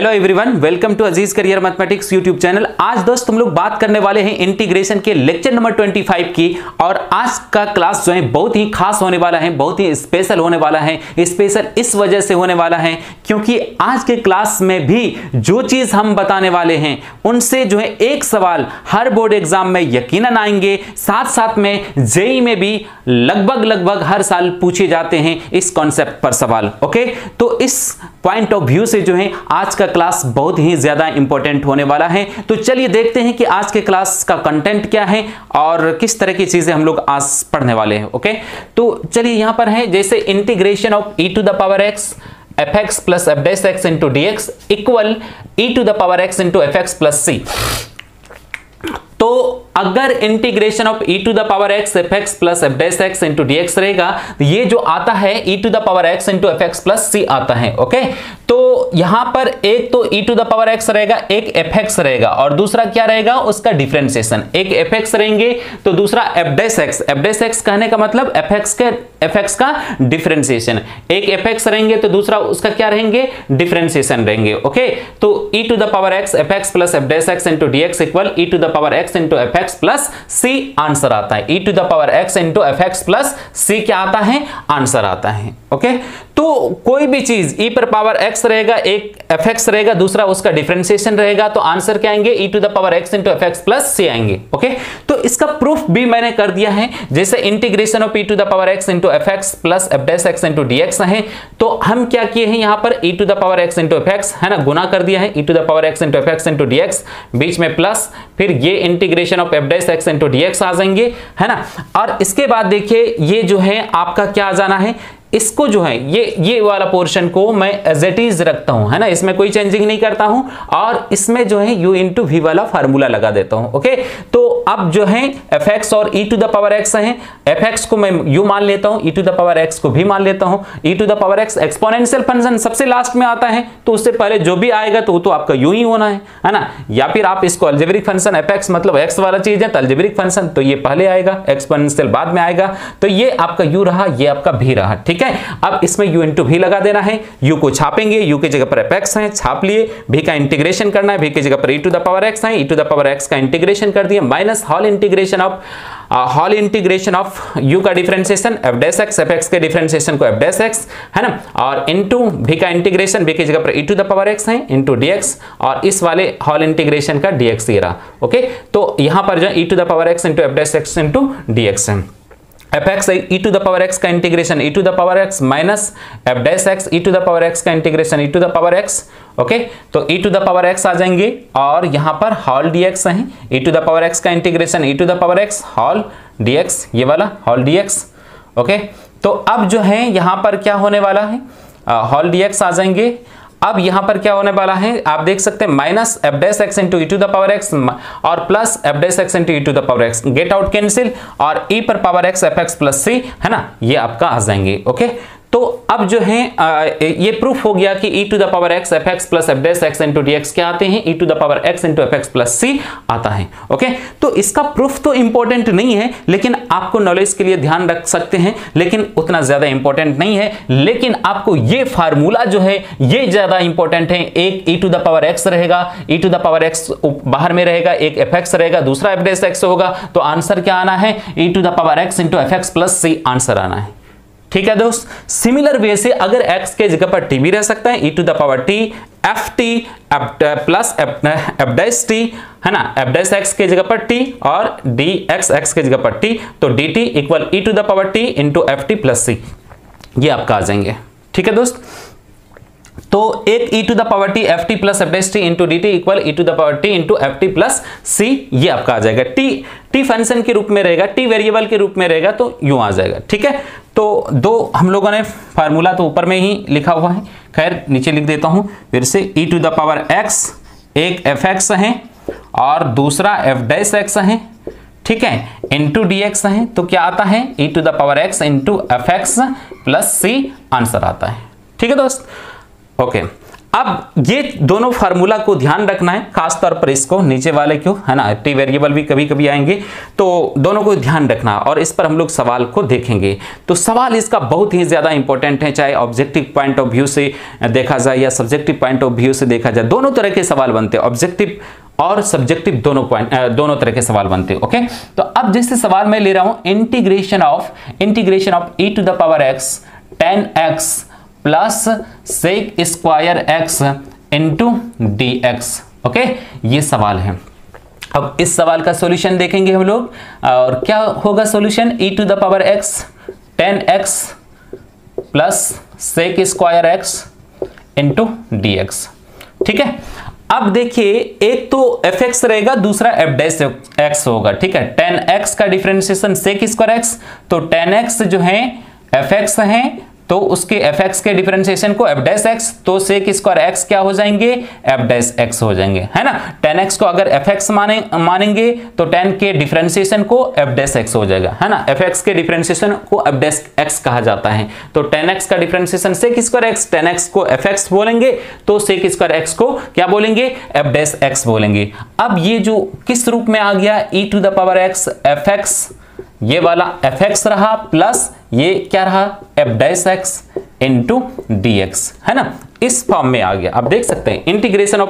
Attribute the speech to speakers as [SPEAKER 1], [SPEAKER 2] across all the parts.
[SPEAKER 1] Hello everyone, welcome to Aziz career mathematics YouTube channel. आज दोस्त हम लोग बात करने वाले हैं इंटीग्रेशन के लेक्चर नंबर 25 की। और आज का क्लास जो है बहुत ही खास होने वाला है, बहुत ही स्पेशल होने वाला है। स्पेशल इस वजह से होने वाला है क्योंकि आज के क्लास में भी जो चीज हम बताने वाले हैं उनसे जो है एक सवाल हर बोर्ड एग्जाम में यकीनन आएंगे, साथ साथ में जेईई में भी लगभग हर साल पूछे जाते हैं इस कॉन्सेप्ट पर सवाल। ओके, तो इस पॉइंट ऑफ व्यू से जो है आज का क्लास बहुत ही ज्यादा इंपॉर्टेंट होने वाला है। तो चलिए देखते हैं कि आज के क्लास का कंटेंट क्या है और किस तरह की चीजें हम लोग आज पढ़ने वाले हैं। ओके, तो चलिए यहां पर है जैसे integration of e to the power x fx plus f dash x into dx equal e to the power x into fx plus c। तो अगर integration of e to the power x fx plus f dash x into dx रहेगा, ये जो आता है e to the power x into fx plus c आता है। Okay, तो यहां पर एक तो e to the power x रहेगा, एक fx रहेगा और दूसरा क्या रहेगा उसका डिफरेंशिएशन। एक fx रहेंगे तो दूसरा f dash x। f dash x कहने का मतलब fx का डिफरेंशिएशन। एक fx रहेंगे तो दूसरा उसका क्या रहेंगे, डिफरेंशिएशन रहेंगे। ओके, तो e to the power x fx plus f dash x into dx equal e to the power x into fx plus c answer आता है। e to the power x into fx plus c क्या आता है, answer आता है। Okay, तो कोई भी चीज e पर पावर x रहेगा, एक fx रहेगा, दूसरा उसका डिफरेंशिएशन रहेगा, तो आंसर क्या आएंगे, e to the power x into fx plus c आएंगे। ओके, तो इसका प्रूफ भी मैंने कर दिया है। जैसे integration of e to the power x into fx plus f dash x into dx है, तो हम क्या किए हैं यहाँ पर e to the power x into fx है ना, गुना कर दिया है e to the power x into fx into dx, बीच में प्लस, फिर ये integration of f dash x into dx आ जाएंगे है ना। और इसके बाद देखिए ये जो है आपका क्या आ जाना है, इसको जो है ये वाला पोर्शन को मैं एज इट इज रखता हूं है ना, इसमें कोई चेंजिंग नहीं करता हूं और इसमें जो है u इंटू वी वाला फार्मूला लगा देता हूं। ओके, तो अब जो है fx और e to the power x है, fx को मैं u मान लेता हूं, e to the power x को भी मान लेता हूं। e to the power x exponential function सबसे लास्ट में आता है, तो उससे पहले जो भी आएगा तो वो तो आपका u ही होना है ना। या फिर आप इसको अलजेब्रिक फंक्शन fx मतलब x वाला चीज है तो अलजेब्रिक फंक्शन, तो ये पहले आएगा, एक्सपोनेंशियल बाद में आएगा, तो ये आपका u रहा, ये आपका v रहा। ठीक है, अब इसमें u इंटू भी लगा देना है, u को छापेंगे, u की जगह पर fx है, छाप लिए, v का इंटीग्रेशन करना है, v की जगह पर e to the power x है, e to the power x का इंटीग्रेशन कर दिया, minus whole integration of u का differentiation f dash x, fx के डिफरेंशिएशन को f डैश x है ना, और इनटू v का इंटीग्रेशन, v की जगह पर e to the power x है इनटू dx, और इस वाले होल इंटीग्रेशन का dx ये रहा। ओके, तो यहां पर जो e to the power x into f dash x into dx है। fx e to the power x का integration e to the power x minus f dash x e to the power x का integration e to the power x। Okay, तो e to the power x आ जाएंगे और यहां पर whole dx है, e to the power x का integration e to the power x whole dx, ये वाला होल dx। ओके, तो अब जो है यहां पर क्या होने वाला है, होल dx आ जाएंगे। अब यहां पर क्या होने वाला है आप देख सकते हैं, minus f dash x into e to the power x और plus f dash x into e to the power x, get out cancel, और e पर power x fx plus c है ना, ये आपका आ जाएंगे। ओके, तो अब जो है ये प्रूफ हो गया कि e to the power x fx plus f dash x into dx क्या आते हैं, e to the power x into fx plus c आता है। ओके, तो इसका प्रूफ तो इंपॉर्टेंट नहीं है, लेकिन आपको नॉलेज के लिए ध्यान रख सकते हैं, लेकिन उतना ज्यादा इंपॉर्टेंट नहीं है। लेकिन आपको ये फार्मूला जो है ये ज्यादा इंपॉर्टेंट है। एक e to the power x रहेगा, e to the power x बाहर में रहेगा, एक fx रहेगा, दूसरा f डैश x होगा, तो आंसर क्या आना है, e to the power x into fx plus c answer आना है। ठीक है दोस्त, सिमिलर वे से अगर x के जगह पर t भी रह सकता है, e to the power t ft plus f dash t है ना, f डैश x के जगह पर t और dx x के जगह पर t, तो dt equal e to the power t into ft plus c, ये आपका आ जाएंगे। ठीक है दोस्त, तो एक e to the power t ft plus f dash t into dt equal e to the power t into ft plus c, ये आपका आ जाएगा। t फंक्शन के रूप में रहेगा, t वेरिएबल के रूप में रहेगा, तो यूं आ जाएगा। ठीक है, तो दो हम लोगों ने फार्मूला तो ऊपर में ही लिखा हुआ है, खैर नीचे लिख देता हूं फिर से, e to the power x एक fx है और दूसरा f डैश x है, ठीक है, इंटू dx है, तो क्या आता है e to the power x into fx plus c answer आता है। ठीक है दोस्त, ओके, अब ये दोनों फार्मूला को ध्यान रखना है, खास तौर पर इसको नीचे वाले क्यों है ना, टी वेरिएबल भी कभी कभी आएंगे, तो दोनों को ध्यान रखना और इस पर हम लोग सवाल को देखेंगे। तो सवाल इसका बहुत ही ज्यादा इंपॉर्टेंट है, चाहे ऑब्जेक्टिव पॉइंट ऑफ व्यू से देखा जाए या सब्जेक्टिव पॉइंट ऑफ व्यू से देखा जाए, दोनों तरह के सवाल बनते हैं, ऑब्जेक्टिव और सब्जेक्टिव दोनों तरह के सवाल बनते हैं। ओके, तो अब जैसे सवाल मैं ले रहा हूं integration of e to the power x tan x plus sec square x into dx। Okay, ये सवाल है। अब इस सवाल का सॉल्यूशन देखेंगे हम लोग, और क्या होगा solution, e to the power x tan x plus sec square x into dx। ठीक है, अब देखिए एक तो fx रहेगा, दूसरा f डैश x होगा। ठीक है, tan x का डिफरेंशिएशन sec स्क्वायर x, तो tan x जो है fx है, तो उसके fx के डिफरेंशिएशन को f डैश x, तो sec स्क्वायर x क्या हो जाएंगे, f डैश x हो जाएंगे, है ना। tan x को अगर fx मानेंगे तो tan के डिफरेंशिएशन को f डैश x हो जाएगा, है ना। fx के डिफरेंशिएशन को f डैश x कहा जाता है, तो tan x का differentiation sec square x, tan x को fx बोलेंगे तो sec स्क्वायर x को क्या बोलेंगे, f डैश x बोलेंगे। अब ये जो किस रूप में आ गया, e to the power x fx, ये वाला fx रहा प्लस ये क्या रहा, f dash x into dx, है ना, इस फॉर्म में आ गया। आप देख सकते हैं integration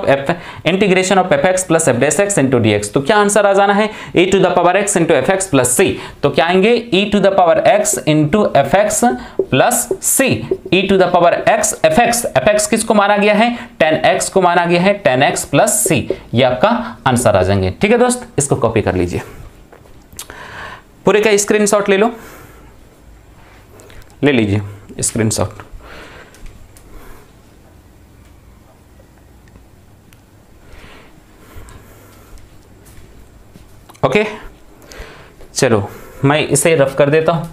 [SPEAKER 1] of fx plus f dash x into dx, तो क्या आंसर आ जाना है, e to the power x into fx plus c, तो क्या आएंगे e to the power x into fx plus c, e to the power x fx किसको माना गया है, tan x को माना गया है, tan x प्लस c, ये आपका आंसर आ जाएंगे। ठीक है दोस्त, इसको कॉपी कर लीजिए, पूरे का स्क्रीनशॉट ले लो, ले लीजिए स्क्रीनशॉट। ओके, चलो मैं इसे रफ कर देता हूं।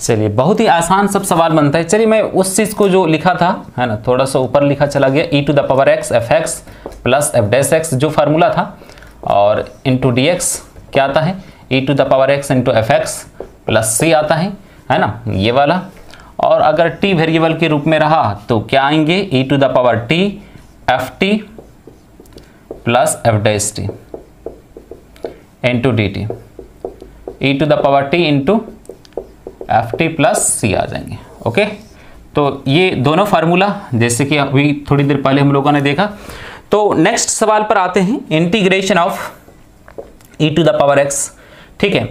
[SPEAKER 1] चलिए, बहुत ही आसान सब सवाल बनता है। चलिए मैं उस चीज को जो लिखा था, है ना, थोड़ा सा ऊपर लिखा चला गया, e to the power x fx plus f dash x जो फार्मूला था, और इंटू dx क्या आता है, e to the power x into fx plus c आता है ना, ये वाला। और अगर t वेरिएबल के रूप में रहा तो क्या आएंगे, e to the power t ft plus f dash t into dt, e to the power t into ft plus c आ जाएंगे। ओके, तो ये दोनों फार्मूला जैसे कि अभी थोड़ी देर पहले हम लोगों ने देखा। तो नेक्स्ट सवाल पर आते हैं, integration of e to the power x। ठीक है,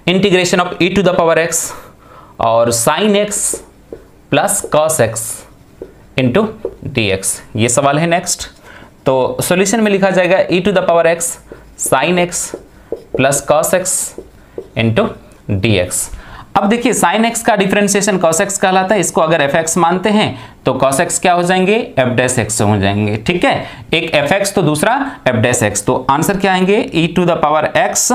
[SPEAKER 1] integration of e to the power x और sin x plus cos x into dx, ये सवाल है नेक्स्ट। तो सॉल्यूशन में लिखा जाएगा e to the power x sin x plus cos x into dx। अब देखिए sin x का डिफरेंशिएशन cos x कहलाता है, इसको अगर fx मानते हैं तो cos x क्या हो जाएंगे, f डैश x हो जाएंगे। ठीक है, एक fx तो दूसरा f डैश x, तो आंसर क्या आएंगे, e to the power x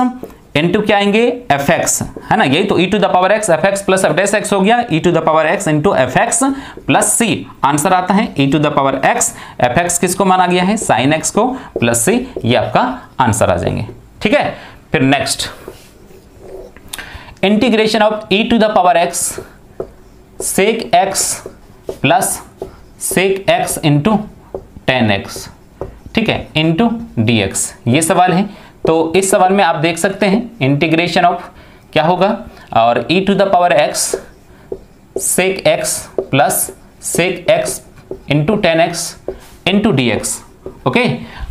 [SPEAKER 1] into क्या आएंगे, fx, है ना, यही तो e to the power x fx plus f dash x हो गया, e to the power x into fx plus c, answer आता है e to the power x fx किसको माना गया है, sin x को प्लस c, ये आपका आंसर आ जाएंगे। ठीक है, फिर next integration of e to the power x sec x plus sec x into tan x, ठीक है, इंटू dx, ये सवाल है। तो इस सवाल में आप देख सकते हैं इंटीग्रेशन ऑफ क्या होगा, और e to the power x sec x plus sec x into tan x into dx। Okay,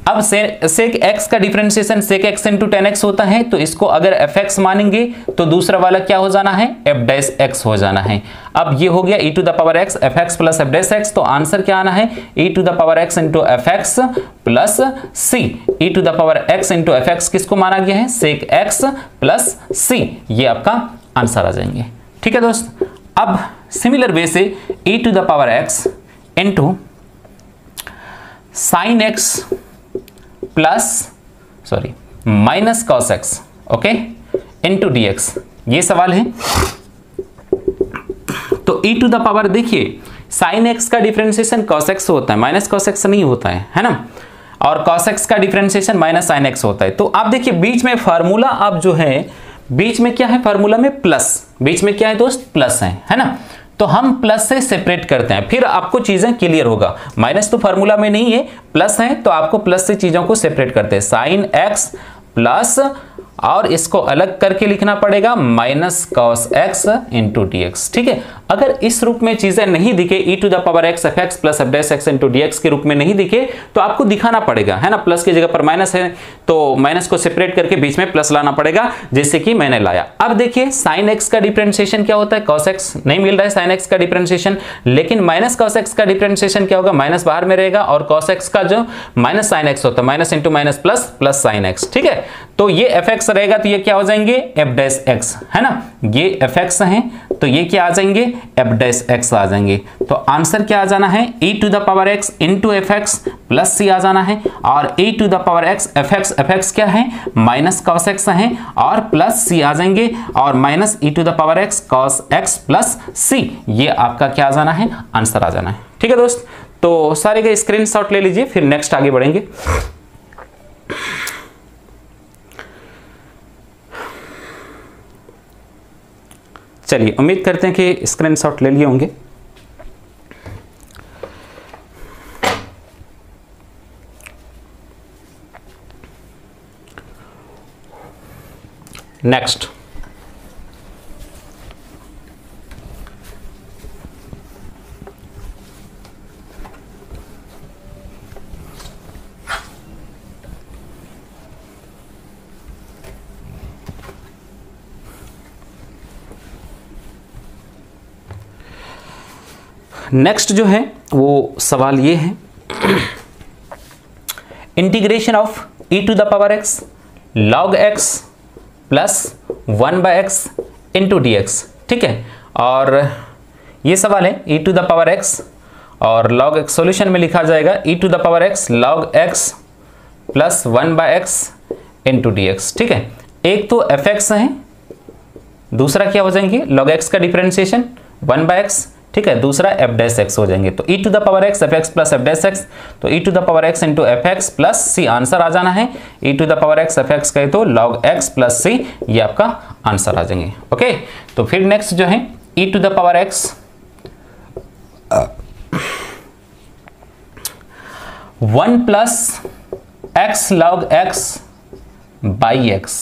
[SPEAKER 1] अब sec x का differentiation sec x into tan x होता है, तो इसको अगर fx मानेंगे तो दूसरा वाला क्या हो जाना है, f डैश x हो जाना है। अब ये हो गया e to the power x fx plus f dash x, तो आंसर क्या आना है, e to the power x into fx plus c, e to the power x into fx किसको माना गया है, sec x प्लस c, ये आपका आंसर आ जाएंगे। ठीक है दोस्त, अब सिमिलर वे से e to the power x into sine x plus minus cos x, okay, into D x, ये सवाल है। तो e टू द पावर, देखिए साइन एक्स का डिफरेंशिएशन cos x होता है, माइनस cos x नहीं होता है ना, और cos x का डिफरेंशिएशन माइनस sin x होता है। तो आप देखिए बीच में फार्मूला, आप जो है बीच में क्या है, फार्मूला में प्लस, बीच में क्या है दोस्त, प्लस है ना। तो हम प्लस से सेपरेट करते हैं, फिर आपको चीजें क्लियर होगा। माइनस तो फार्मूला में नहीं है, प्लस है, तो आपको प्लस से चीजों को सेपरेट करते हैं। साइन एक्स प्लस, और इसको अलग करके लिखना पड़ेगा minus cos x into D x, ठीक है। अगर इस रूप में चीजें नहीं दिखे, e to the power x F x plus F dash x into D x के रूप में नहीं दिखे, तो आपको दिखाना पड़ेगा, है ना। प्लस की जगह पर माइनस है, तो माइनस को सेपरेट करके बीच में प्लस लाना पड़ेगा, जैसे कि मैंने लाया। अब देखिए साइन एक्स का डिफरेंशिएशन क्या होता है, कॉस एक्स नहीं मिल रहा है साइन एक्स का डिफरेंशिएशन, लेकिन माइनस कॉस एक्स का डिफरेंशिएशन क्या होगा, माइनस बाहर में रहेगा, और कॉस एक्स का जो माइनस साइन एक्स होता है, minus into minus plus, plus sine x, ठीक है। तो ये एफ एक्स रहेगा, तो ये क्या हो जाएंगे, एफ डैश एक्स, है ना। ये एफ एक्स है, तो ये क्या आ जाएंगे, एफ डैश एक्स आ जाएंगे। तो आंसर क्या आ जाना है, e to the power x into F x plus C आ जाना है, और e to the power x F X क्या है, माइनस कॉस एक्स है, और प्लस सी आ जाएंगे, और minus e to the power x cos X plus C, ये आपका क्या आ जाना है, आंसर आ जाना है, ठीक है दोस्त। तो सारे का स्क्रीनशॉट ले लीजिए, फिर नेक्स्ट आगे बढ़ेंगे। चलिए, उम्मीद करते हैं कि स्क्रीनशॉट ले लिए होंगे। नेक्स्ट, नेक्स्ट जो है वो सवाल ये है, integration of e to the power x log x plus 1/x into D x, ठीक है। और ये सवाल है e to the power x, और log x सॉल्यूशन में लिखा जाएगा e to the power x log x plus 1/x into D x, ठीक है। एक तो एफ एक्स है, दूसरा क्या हो जाएंगे, log x का डिफरेंशिएशन 1/x, ठीक है, दूसरा एफ डैश एक्स हो जाएंगे। तो e to the power x F x plus F dash X, तो e to the power x into F x plus C answer आ जाना है। e to the power x F X कहे तो log x plus C, ये आपका answer आ जाएंगे, ओके। तो फिर नेक्स्ट जो है e to the power x 1 plus x log x by x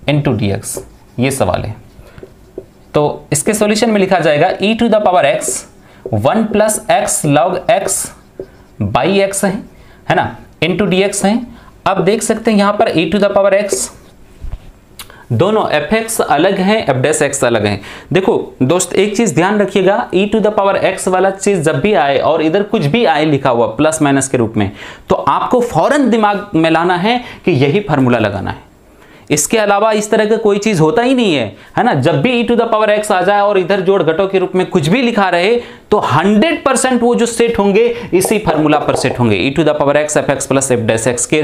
[SPEAKER 1] into D x, ये सवाल है। तो इसके सॉल्यूशन में लिखा जाएगा e to the power x 1 plus x log x by x है ना, इंटू डी एक्स है। अब देख सकते हैं यहां पर e to the power x, दोनों एफ एक्स अलग है, एफ डैश एक्स अलग है। देखो दोस्त, एक चीज ध्यान रखिएगा, e to the power x वाला चीज जब भी आए और इधर कुछ भी आए लिखा हुआ प्लस माइनस के रूप में, तो आपको फौरन दिमाग में लाना है कि यही फार्मूला लगाना है। इसके अलावा इस तरह का कोई चीज होता ही नहीं है ना। जब भी e to the power x आ जाए और इधर जोड़ घटों के रूप में कुछ भी लिखा रहे, तो 100% वो जो सेट होंगे इसी फार्मूला पर सेट होंगे, e to the power x F x plus F dash x के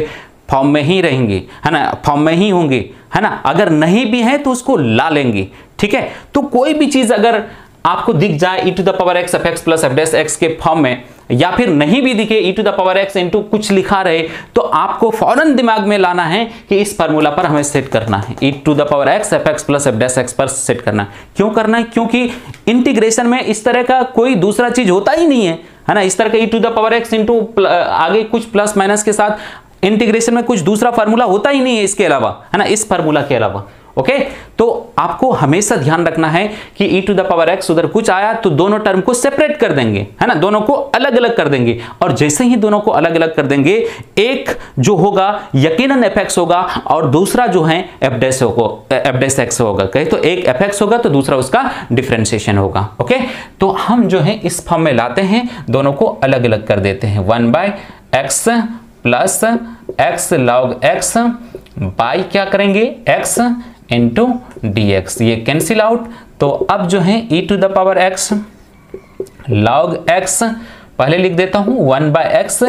[SPEAKER 1] फॉर्म में ही रहेंगे, है ना, फॉर्म में ही होंगे, है ना। अगर नहीं भी है तो उसको ला लेंगे, ठीक है। तो कोई भी चीज अगर आपको दिख जाए e to the power x F x plus F dash x के फॉर्म में, या फिर नहीं भी दिखे e to the power x into कुछ लिखा रहे, तो आपको फौरन दिमाग में लाना है कि इस फार्मूला पर हमें सेट करना है, e to the power x F x plus F dash x पर सेट करना है। क्यों करना है, क्योंकि इंटीग्रेशन में इस तरह का कोई दूसरा चीज होता ही नहीं है ना। इस तरह का e to the power x into आगे कुछ प्लस माइनस के साथ इंटीग्रेशन में कुछ दूसरा फार्मूला होता ही नहीं है इसके अलावा, है ना, इस फार्मूला के अलावा, ओके। तो आपको हमेशा ध्यान रखना है कि e to the power x उधर कुछ आया तो दोनों टर्म को सेपरेट कर देंगे, है ना, दोनों को अलग अलग कर देंगे। और जैसे ही दोनों को अलग अलग कर देंगे, एक जो होगा यकीनन एफ एक्स होगा और दूसरा जो है एफ डैश एक्स होगा। कहे तो एक एफ एक्स होगा तो दूसरा उसका डिफरेंशिएशन होगा, ओके। तो हम जो है इस फॉर्म में लाते हैं, दोनों को अलग अलग कर देते हैं, 1/x plus x log x by क्या करेंगे, x इंटू डी एक्स, ये कैंसिल आउट। तो अब जो है e to the power x log x पहले लिख देता हूं 1/x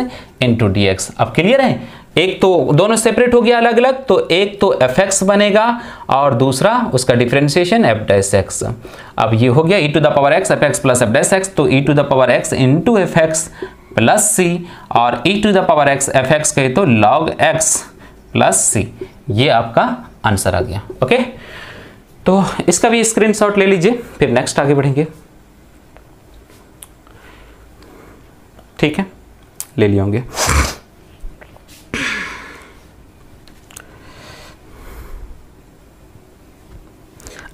[SPEAKER 1] इंटू डी एक्स। अब क्लियर है, एक तो दोनों सेपरेट हो गया अलग अलग, तो एक तो एफ एक्स बनेगा और दूसरा उसका डिफरेंशिएशन एफ डैश एक्स। अब ये हो गया E to the power x F x plus F dash X, तो E to the power X into F x plus सी, और E to the power x F X कहे तो log x plus C. ये आपका answer आ गया। Okay, तो इसका भी स्क्रीनशॉट ले लीजिए, फिर नेक्स्ट आगे बढ़ेंगे। ठीक है, ले लिए होंगे।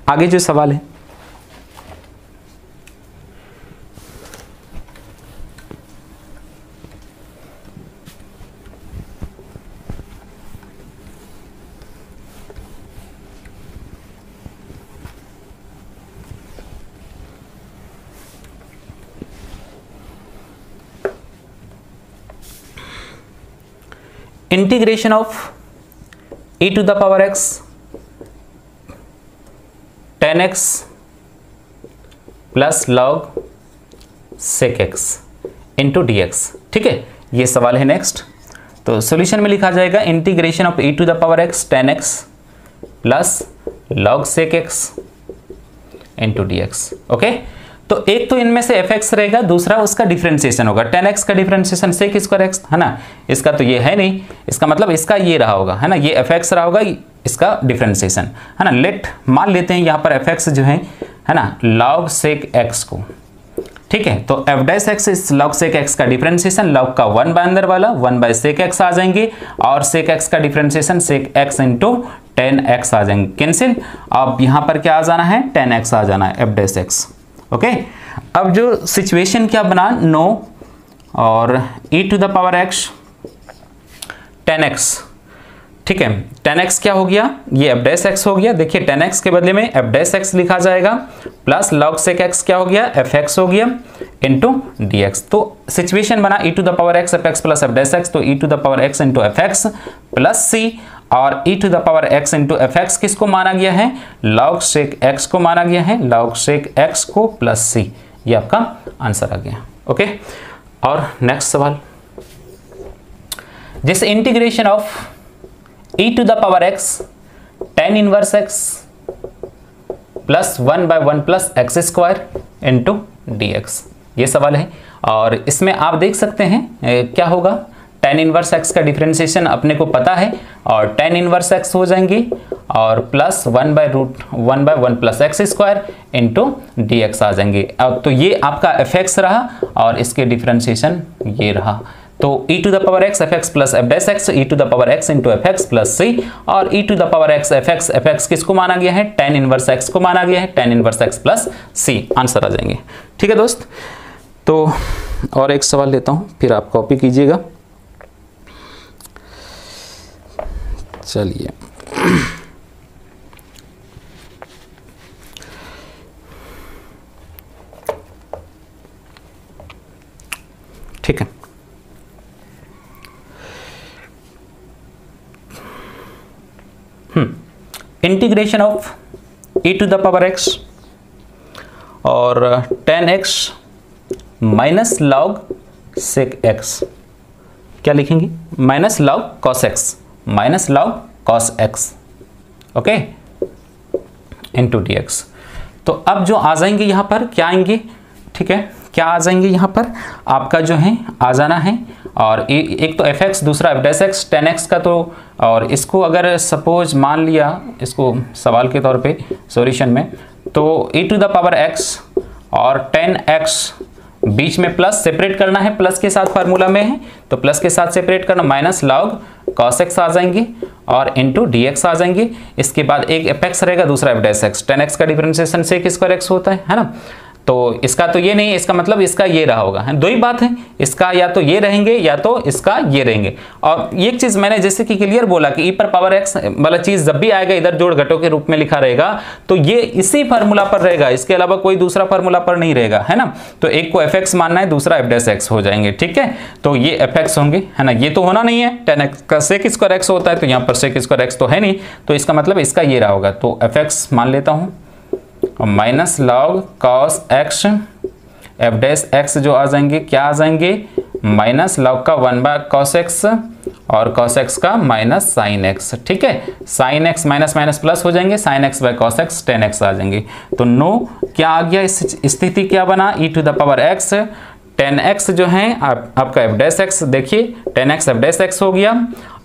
[SPEAKER 1] आगे जो सवाल है, integration of e to the power x tan x plus log sec x into D x. ठीक है, ये सवाल है नेक्स्ट। तो सॉल्यूशन में लिखा जाएगा integration of e to the power x tan x plus log sec x into D x. Okay, तो एक तो इनमें से एफ एक्स रहेगा, दूसरा उसका डिफरेंशिएशन होगा। tan x का डिफरेंशिएशन sec स्क्वायर x है ना, इसका तो ये है नहीं, इसका मतलब इसका ये रहा होगा है ना, ये एफ एक्स रहा होगा, इसका डिफरेंशिएशन है ना। लेट मान लेते हैं यहाँ पर एफ एक्स जो है ना log sec x को। ठीक है, तो एफ डैश एक्स इस log sec x का डिफरेंशिएशन, log का 1 बाय अंदर वाला 1 बाय sec x आ जाएंगे, और sec x का differentiation sec x into tan x आ जाएंगे, कैंसिल। अब यहाँ पर क्या आ जाना है, tan x आ जाना है एफ डैश एक्स। ओके, अब जो सिचुएशन क्या बना, नो और e to the power x tan x। ठीक है, tan x क्या हो गया, ये f डैश x हो गया। देखिए tan x के बदले में f डैश x लिखा जाएगा, प्लस log sec x क्या हो गया, fx हो गया इंटू dx। तो सिचुएशन बना e to the power x fx plus f dash x, तो e to the power x into fx plus c, और e to the power x into fx किसको माना गया है, log sec x को माना गया है, log sec x को प्लस c। ये आपका आंसर आ गया। ओके, और नेक्स्ट सवाल, जैसे integration of e to the power x tan inverse x plus 1 by 1 plus x square into D x, ये सवाल है। और इसमें आप देख सकते हैं क्या होगा, tan इनवर्स x का डिफरेंशिएशन अपने को पता है, और tan इनवर्स x हो जाएंगे और plus 1 by 1 plus x square into D X आ जाएंगे। अब तो ये आपका एफ एक्स रहा और इसके डिफरेंशिएशन ये रहा, तो e to the power x F x plus F dash X, e to the power x into F x plus सी, और e to the power x F x किसको माना गया है, tan इनवर्स x को माना गया है, tan inverse x plus C, answer आ जाएंगे। ठीक है दोस्त, तो और एक सवाल लेता हूं, फिर आप कॉपी कीजिएगा। चलिए, ठीक है, integration of e to the power x और tan x minus log sec x, क्या लिखेंगे, minus log cos x, minus log cos x, okay, into D x. तो अब जो आ जाएंगे यहाँ पर क्या आएंगे, ठीक है, क्या आ जाएंगे यहाँ पर आपका जो है आ जाना है, और एक तो एफ एक्स, दूसरा F dash x, tan x का तो, और इसको अगर सपोज मान लिया इसको सवाल के तौर पे सॉल्यूशन में, तो e to the power x और tan x बीच में प्लस सेपरेट करना है, प्लस के साथ फार्मूला में है तो प्लस के साथ सेपरेट करना, माइनस log cos x आ जाएंगे और इंटू डी एक्स आ जाएंगे। इसके बाद एक एफ एक्स रहेगा, दूसरा F dash x, tan x का डिफरेंशिएशन sec स्क्वायर x होता है ना, तो इसका तो ये नहीं, इसका मतलब इसका ये रहा होगा, है दो ही बात है, इसका या तो ये रहेंगे या तो इसका ये रहेंगे। और एक चीज मैंने जैसे कि क्लियर बोला कि e पर पावर x वाला चीज जब भी आएगा इधर जोड़ घटों के रूप में लिखा रहेगा तो ये इसी फार्मूला पर रहेगा, इसके अलावा कोई दूसरा फार्मूला पर नहीं रहेगा, है ना। तो एक को fx मानना है, दूसरा f डैश x हो जाएंगे, ठीक है। तो ये fx होंगे, है ना, ये तो होना नहीं है, tan x का sec स्क्वायर x होता है, तो यहाँ पर sec स्क्वायर x तो है नहीं, तो इसका मतलब इसका ये रहा होगा, तो fx मान लेता हूँ, minus log cos x F dash x जो आ जाएंगे क्या आ जाएंगे, माइनस लॉग का 1/cos x और cos x का माइनस sin x। ठीक है, sin x minus minus plus हो जाएंगे, sin x by cos x tan x आ जाएंगे। तो नो क्या आ गया, इस स्थिति क्या बना, e⁻x tan x जो है आपका f'(x), देखिए tan x f'(x) हो गया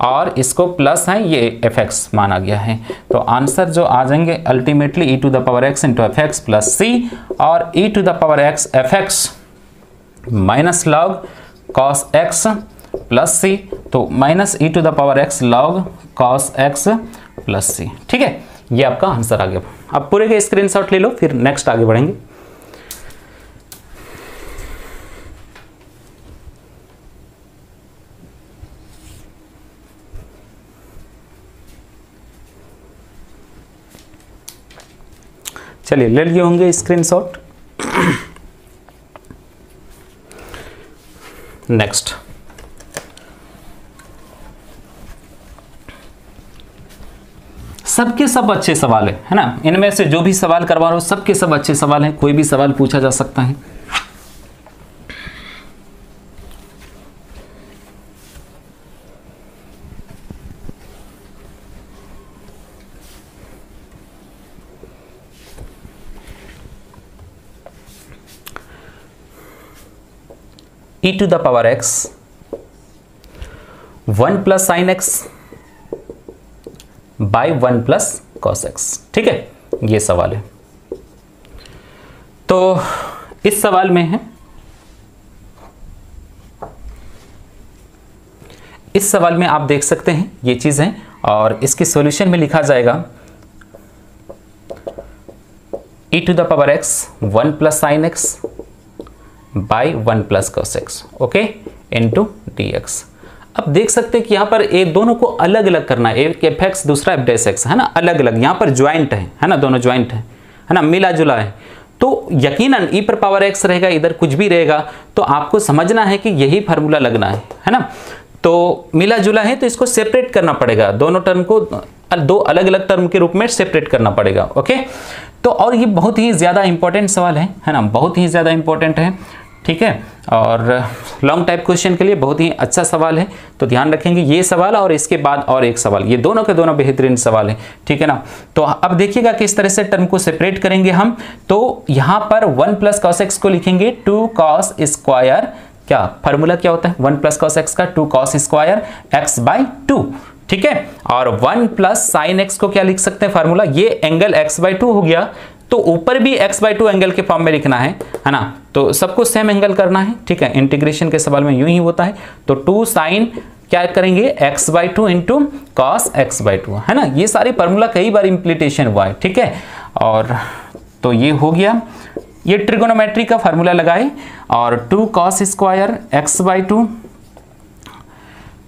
[SPEAKER 1] और इसको प्लस है ये fx माना गया है। तो आंसर जो आ जाएंगे ultimately e⁻x into fx plus c और e⁻x fx minus log cos x plus c, तो minus e⁻x log cos x plus c। ठीक है, ये आपका आंसर आ गया। अब पूरे का स्क्रीनशॉट ले लो, फिर नेक्स्ट आगे बढ़ेंगे। चलिए ले लिए होंगे स्क्रीनशॉट। नेक्स्ट सबके सब अच्छे सवाल है ना, इनमें से जो भी सवाल करवा रहा हूं सबके सब अच्छे सवाल हैं, कोई भी सवाल पूछा जा सकता है। e⁻x 1 + sin x by 1 + cos x। ठीक है, ये सवाल है। तो इस सवाल में है, इस सवाल में आप देख सकते हैं ये चीज है और इसके सॉल्यूशन में लिखा जाएगा e⁻x 1 + sin x by 1 + cos x okay into dx। अब देख सकते हैं कि यहाँ पर ये दोनों को अलग अलग करना है, एक fx दूसरा f'(x) है ना, अलग अलग, यहाँ पर ज्वाइंट है ना, दोनों ज्वाइंट है ना, मिला जुला है। तो यकीनन e⁻x रहेगा, इधर कुछ भी रहेगा, तो आपको समझना है कि यही फार्मूला लगना है ना। तो मिला जुला है तो इसको सेपरेट करना पड़ेगा, दोनों टर्म को दो अलग अलग टर्म के रूप में सेपरेट करना पड़ेगा। ओके, तो और ये बहुत ही ज़्यादा इंपॉर्टेंट सवाल है ना, बहुत ही ज़्यादा इंपॉर्टेंट है। ठीक है, और लॉन्ग टाइप क्वेश्चन के लिए बहुत ही अच्छा सवाल है, तो ध्यान रखेंगे ये सवाल और इसके बाद और एक सवाल, ये दोनों के दोनों बेहतरीन सवाल है। ठीक है ना, तो अब देखिएगा किस तरह से टर्म को सेपरेट करेंगे हम। तो यहाँ पर 1 + cos x को लिखेंगे 2 cos स्क्वायर, क्या फार्मूला क्या होता है 1 + cos x का 2 cos स्क्वायर x/2। ठीक है, और 1 + sin x को क्या लिख सकते हैं फार्मूला, ये एंगल x/2 हो गया, तो ऊपर भी x/2 एंगल के फॉर्म में लिखना है ना, तो सबको सेम एंगल करना है। ठीक है, इंटीग्रेशन के सवाल में यूं ही होता है। तो 2 sin क्या करेंगे x/2 इंटू cos x/2 है ना, ये सारे फार्मूला कई बार इंप्लीटेशन हुआ है। ठीक है, और तो ये हो गया, ये ट्रिगोनोमेट्री का फार्मूला लगाए और 2 cos स्क्वायर x/2।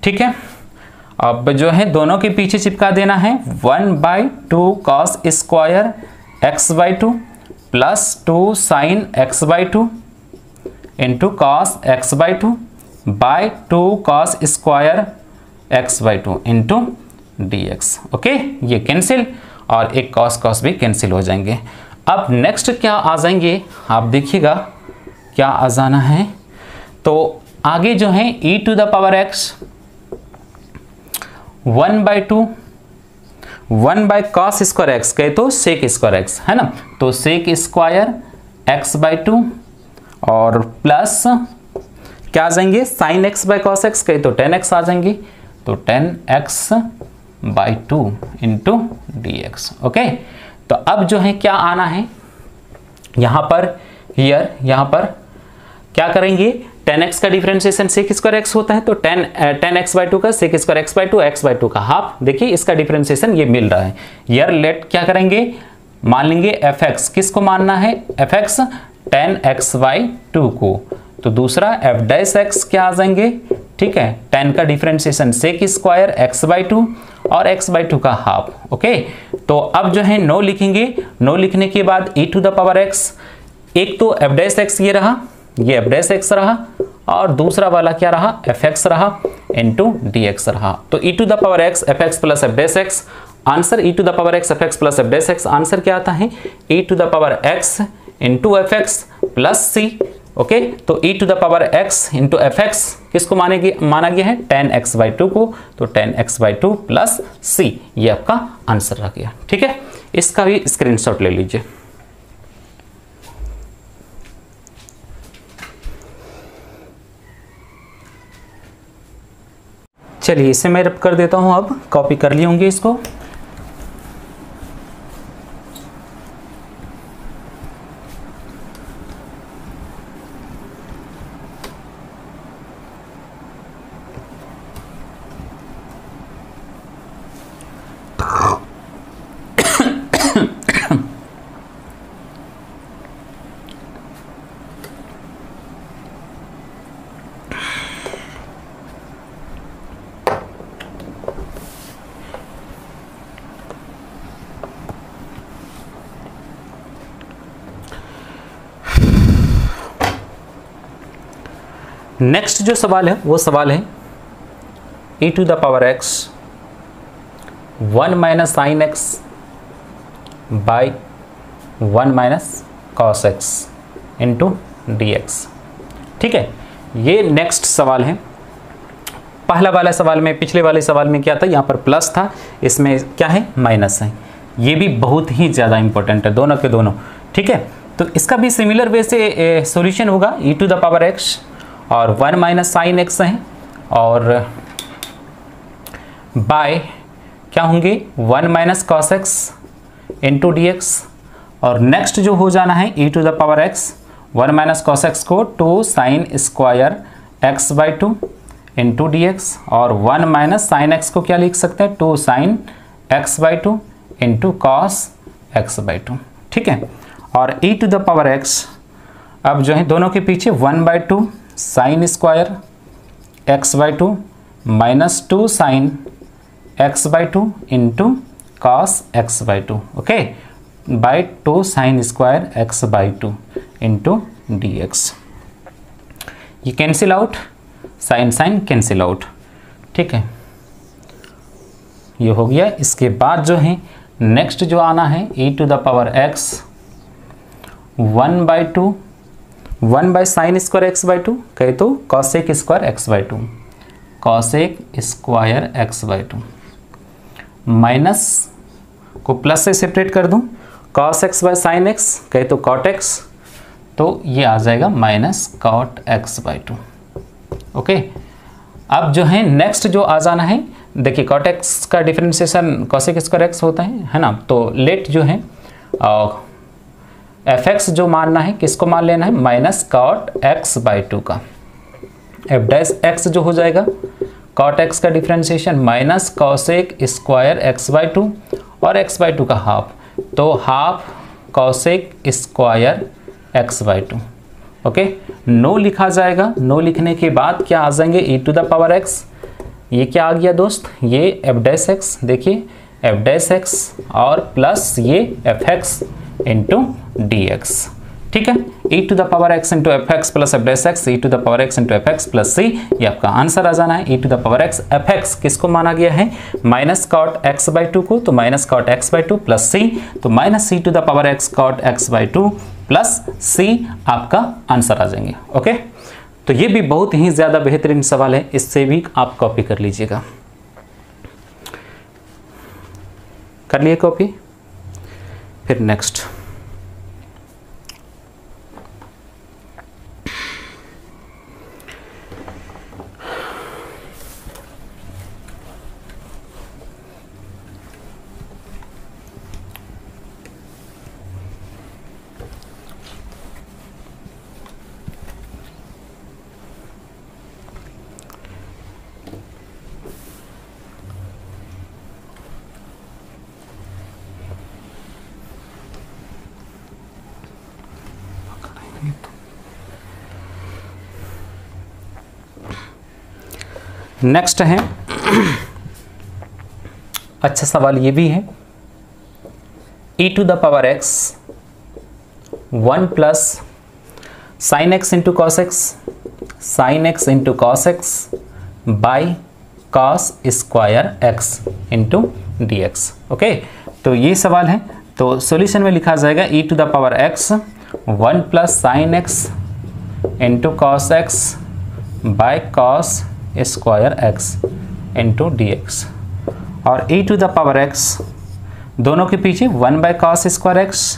[SPEAKER 1] ठीक है, अब जो है दोनों के पीछे चिपका देना है 1/2 cos square x/2 plus 2 sin x/2 into cos x/2 by 2 cos square x/2 into dx। Okay, ये कैंसिल और एक cos भी कैंसिल हो जाएंगे। अब नेक्स्ट क्या आ जाएंगे, आप देखिएगा क्या आ जाना है। तो आगे जो है e⁻x 1/cos स्क्वायर x कहे तो sec स्क्वायर x है ना, तो sec स्क्वायर x/2 और प्लस क्या आ जाएंगे sin x/cos x कहे तो tan x आ जाएंगे, तो tan x/2 into dx। Okay, तो अब जो है क्या आना है यहाँ पर, यहाँ पर क्या करेंगे, tan x का डिफरेंशिएशन sec स्क्वायर x होता है, तो tan x/2 का sec स्क्वायर x/2 x/2 का हाफ, देखिए इसका डिफरेंशिएशन ये मिल रहा है। यार लेट क्या करेंगे, मान लेंगे fx, किसको मानना है fx tan x/2 को, तो दूसरा f'(x) क्या आ जाएंगे। ठीक है, tan का डिफरेंशिएशन sec स्क्वायर x/2 और x/2 का हाफ। ओके, तो अब जो है नो लिखेंगे, नो लिखने के बाद e⁻x, एक तो f'(x) ये रहा, ये f'(x) रहा और दूसरा वाला क्या रहा fx रहा इंटू dx रहा। तो e⁻x fx plus f'(x) answer, e⁻x fx plus f'(x) answer क्या आता है e⁻x into fx plus c okay, तो e to the power x into F x किसको माना गया है 10x/2 को, तो 10x/2 प्लस c, ये आपका आंसर रह गया। ठीक है, इसका भी स्क्रीनशॉट ले लीजिए। चलिए इसे मैं रब कर देता हूं, अब कॉपी कर लिए होंगे इसको। नेक्स्ट जो सवाल है वो सवाल है e to the power x 1 minus sine x by 1 minus cos x into D x. ठीक है, ये नेक्स्ट सवाल है। पहला वाला सवाल में, पिछले वाले सवाल में क्या था, यहाँ पर प्लस था, इसमें क्या है माइनस है। ये भी बहुत ही ज़्यादा इंपॉर्टेंट है, दोनों के दोनों। ठीक है, तो इसका भी सिमिलर वे से सॉल्यूशन होगा। e to the power x और 1 माइनस साइन एक्स है और बाय क्या होंगे 1 minus cos x into D x. और नेक्स्ट जो हो जाना है e to the power x 1 minus cos x को 2 sine square x/2 into D x, और 1 माइनस साइन एक्स को क्या लिख सकते हैं 2 sine x/2 into cos x/2। ठीक है, और e to the power x अब जो है दोनों के पीछे 1/2 sine square x/2 minus 2 sine x/2 into cos x/2, okay, by 2 sine square x/2 into D x. ये cancel out, sine sine cancel out. ठीक है, ये हो गया। इसके बाद जो है नेक्स्ट जो आना है e to the power x 1/2 1 by sine square x/2 कहे तो cosec square x/2, cosec square x/2 minus को प्लस से सेपरेट कर दूं, cos x by sine x कहे तो cot x, तो ये आ जाएगा माइनस cot x/2। ओके, अब जो है नेक्स्ट जो आ जाना है, देखिए cot x का डिफरेंशिएशन cosec स्क्वायर x होता है ना, तो लेट जो है एफ एक्स जो मानना है किसको मान लेना है माइनस कॉट x/2 का, एफ डैश एक्स जो हो जाएगा कॉट x का differentiation minus cosec square x/2 और x/2 का हाफ, तो half cosec square x/2। Okay, no लिखा जाएगा। नो लिखने के बाद क्या आ जाएंगे e to the power x, ये क्या आ गया दोस्त, ये एफ डैश एक्स, देखिए एफ डैश एक्स और प्लस ये F X into D x. ठीक है, e to the power x into F x plus F dash X, e to the power x into F x plus C, ये आपका answer आ जाना है। e to the power x F x किसको माना गया है माइनस कॉट x/2 को, तो माइनस कॉट x/2 प्लस सी, तो minus c to the power x cot x/2 plus C आपका आंसर आ जाएंगे। ओके, तो ये भी बहुत ही ज़्यादा बेहतरीन सवाल है, इससे भी आप कॉपी कर लीजिएगा। कर लिए कॉपी, फिर नेक्स्ट नेक्स्ट है अच्छा सवाल ये भी है, e to the power x 1 plus sine x into cos x, sine x into cos x by cos square x into D x. Okay, तो ये सवाल है, तो सॉल्यूशन में लिखा जाएगा e to the power x 1 plus sine x into cos x by cos square x into D x, और e to the power x दोनों के पीछे 1 by cos square x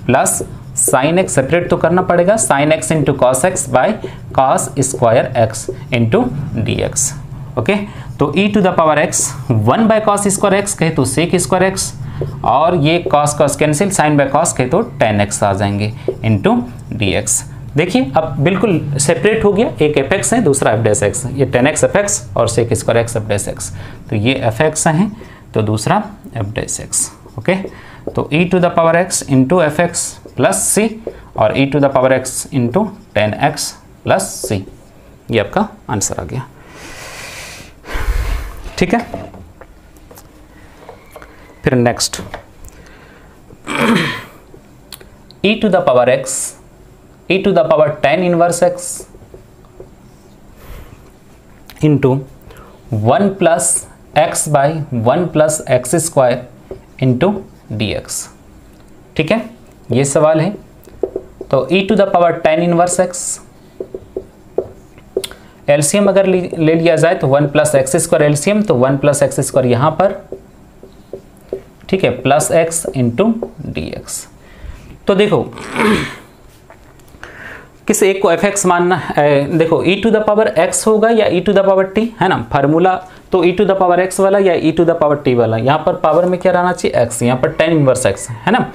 [SPEAKER 1] plus sine x, separate तो करना पड़ेगा, sine x into cos x by cos square x into D x. Okay, तो e to the power x 1 by cos square x कहे तो sec square x, और ये cos cos cancel, sine by cos कहे तो tan x आ जाएंगे into D x. देखिए अब बिल्कुल सेपरेट हो गया, एक एफ एक्स है दूसरा एफ डैश एक्स, ये tan x एफ एक्स और sec square X F dash X, तो ये एफ एक्स है तो दूसरा एफ डैश एक्स। ओके, तो e to the power x into F x plus सी और e to the power x into tan x plus C, ये आपका answer आ गया। ठीक है, फिर next e to the power x e to the power tan inverse x into 1 plus x by 1 plus x square into D x. ठीक है, ये सवाल है। तो e to the power tan inverse x LCM अगर ले लिया जाए तो 1 प्लस एक्स स्क्वायर एलसीएम, तो 1 प्लस एक्स स्क्वायर यहाँ पर, ठीक है, plus x into D x. तो देखो किस एक को एफ एक्स मानना है, देखो e to the power x होगा या e to the power t, है ना फार्मूला, तो e to the power x वाला या e to the power t वाला, यहाँ पर पावर में क्या रहना चाहिए x, यहाँ पर tan इनवर्स x है ना,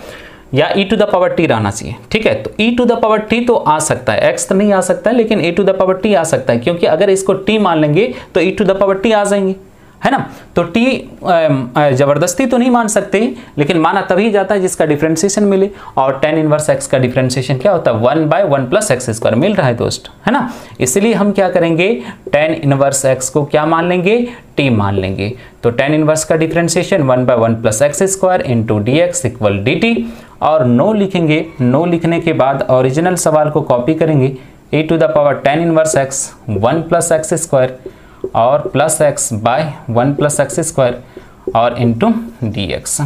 [SPEAKER 1] या e to the power t रहना चाहिए। ठीक है, तो e to the power t तो आ सकता है, x तो नहीं आ सकता है, लेकिन e to the power t आ सकता है, क्योंकि अगर इसको t मान लेंगे तो e to the power t आ जाएंगे, है ना। तो t जबरदस्ती तो नहीं मान सकते, लेकिन माना तभी जाता है जिसका डिफरेंशिएशन मिले, और tan इनवर्स x का डिफरेंशिएशन क्या होता है 1 बाय 1 प्लस एक्स स्क्वायर मिल रहा है दोस्त, है ना। इसलिए हम क्या करेंगे, tan इनवर्स x को क्या मान लेंगे, t मान लेंगे। तो tan इनवर्स का differentiation 1 by 1 plus x square into D x equal d t, और नो लिखेंगे। नो लिखने के बाद ओरिजिनल सवाल को कॉपी करेंगे, e to the power tan inverse x 1 plus x square और plus x by 1 plus x square और into D x,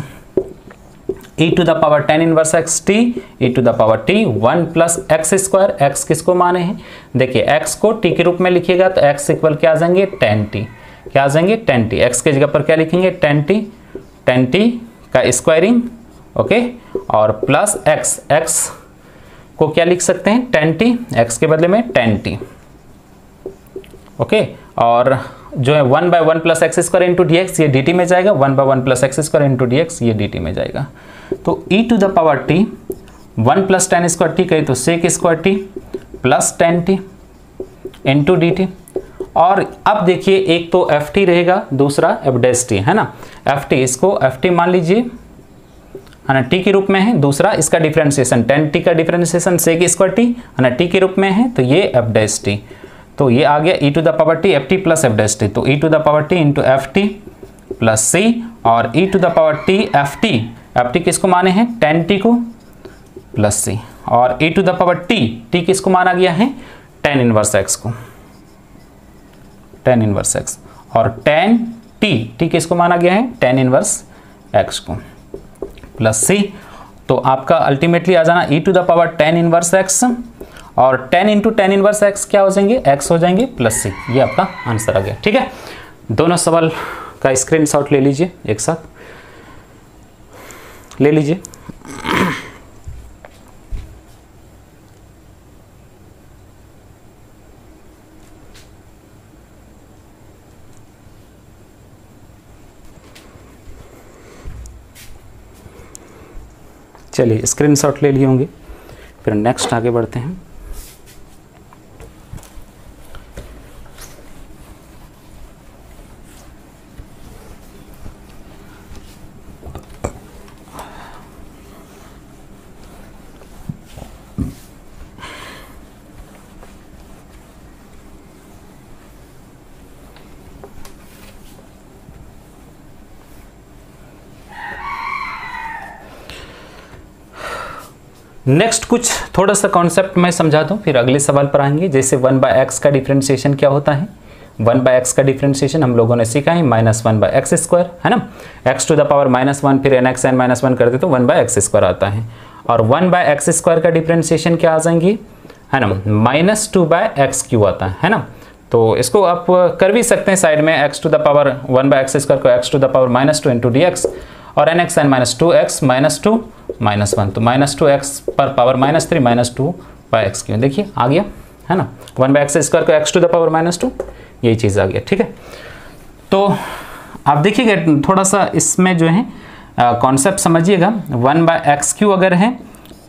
[SPEAKER 1] e to the power tan inverse x t, e to the power t 1 plus x square, x किसको माने हैं, देखिए x को t के रूप में लिखिएगा तो x इक्वल क्या आ जाएंगे tan t, क्या आ जाएंगे tan t, x के जगह पर क्या लिखेंगे tan t का स्क्वायरिंग, ओके, और प्लस x को क्या लिख सकते हैं tan t, x के बदले में tan t, ओके, और जो है 1 by 1 plus x square into D x, ये डी टी में जाएगा, 1 by 1 plus x square into D x, ये डी टी में जाएगा। तो e to the power t 1 plus tan square t कहे तो sec square t plus tan t into d t, और अब देखिए एक तो एफ टी रहेगा, दूसरा एफ डैश टी, है ना। एफ टी, इसको एफ टी मान लीजिए, है ना, t के रूप में है, दूसरा इसका डिफरेंशिएशन tan t का डिफरेंशिएशन सेक स्क्वायर टी, है ना, t के रूप में है, तो ये एफ डैश टी, तो ये आ गया e to the power t f t plus F dash t, तो e to the power t into f t plus सी, और e to the power t f t किसको माने हैं tan t को प्लस सी, और e to the power t किसको माना गया है tan इनवर्स x को, tan इनवर्स x, और tan t किसको माना गया है tan इनवर्स x को प्लस सी। तो आपका अल्टीमेटली आ जाना e to the power tan inverse x, और tan into tan inverse x क्या हो जाएंगे, x हो जाएंगे प्लस सी, ये आपका आंसर आ गया। ठीक है, दोनों सवाल का स्क्रीनशॉट ले लीजिए, एक साथ ले लीजिए। चलिए स्क्रीनशॉट ले लिए होंगे, फिर नेक्स्ट आगे बढ़ते हैं। नेक्स्ट कुछ थोड़ा सा कॉन्सेप्ट मैं समझा दूं, फिर अगले सवाल पर आएंगे। जैसे 1 बाय एक्स का डिफरेंशिएशन क्या होता है, 1 बाय एक्स का डिफरेंशिएशन हम लोगों ने सीखा है -1 बाय एक्स स्क्वायर, है ना, एक्स टू द पावर -1 फिर nx n -1 कर दे तो 1 बाय एक्स स्क्वायर आता है। और 1 बाय एक्स स्क्वायर का डिफरेंशिएशन क्या आ जाएंगे, है ना, -2/x³ आता है ना। तो इसको आप कर भी सकते हैं साइड में, x to the power 1/x² को x to the power -2 into dx और nx n -2x -2 -1, तो -2x पर पावर -3 -2/x³। देखिए आ गया है ना, 1/x² को x टू द पावर -2, यही चीज़ आ गया। ठीक है, तो आप देखिएगा थोड़ा सा इसमें जो है कॉन्सेप्ट समझिएगा। 1/x³ अगर है,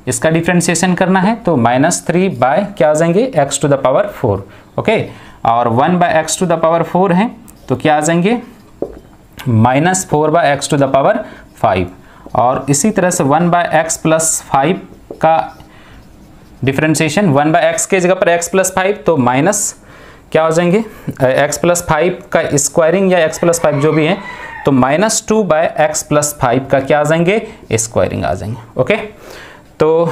[SPEAKER 1] इसका डिफ्रेंशिएशन करना है तो -3 बाय क्या आ जाएंगे x to the power 4, okay. और 1/x टू द पावर 4 है तो क्या आ जाएंगे -4/x टू द पावर 5। और इसी तरह से 1/x + 5 का डिफ्रेंशिएशन, 1/x के जगह पर x + 5 तो माइनस क्या हो जाएंगे x + 5 का स्क्वायरिंग या x + 5 जो भी है, तो -2/x + 5 का क्या आ जाएंगे स्क्वायरिंग आ जाएंगे, ओके। तो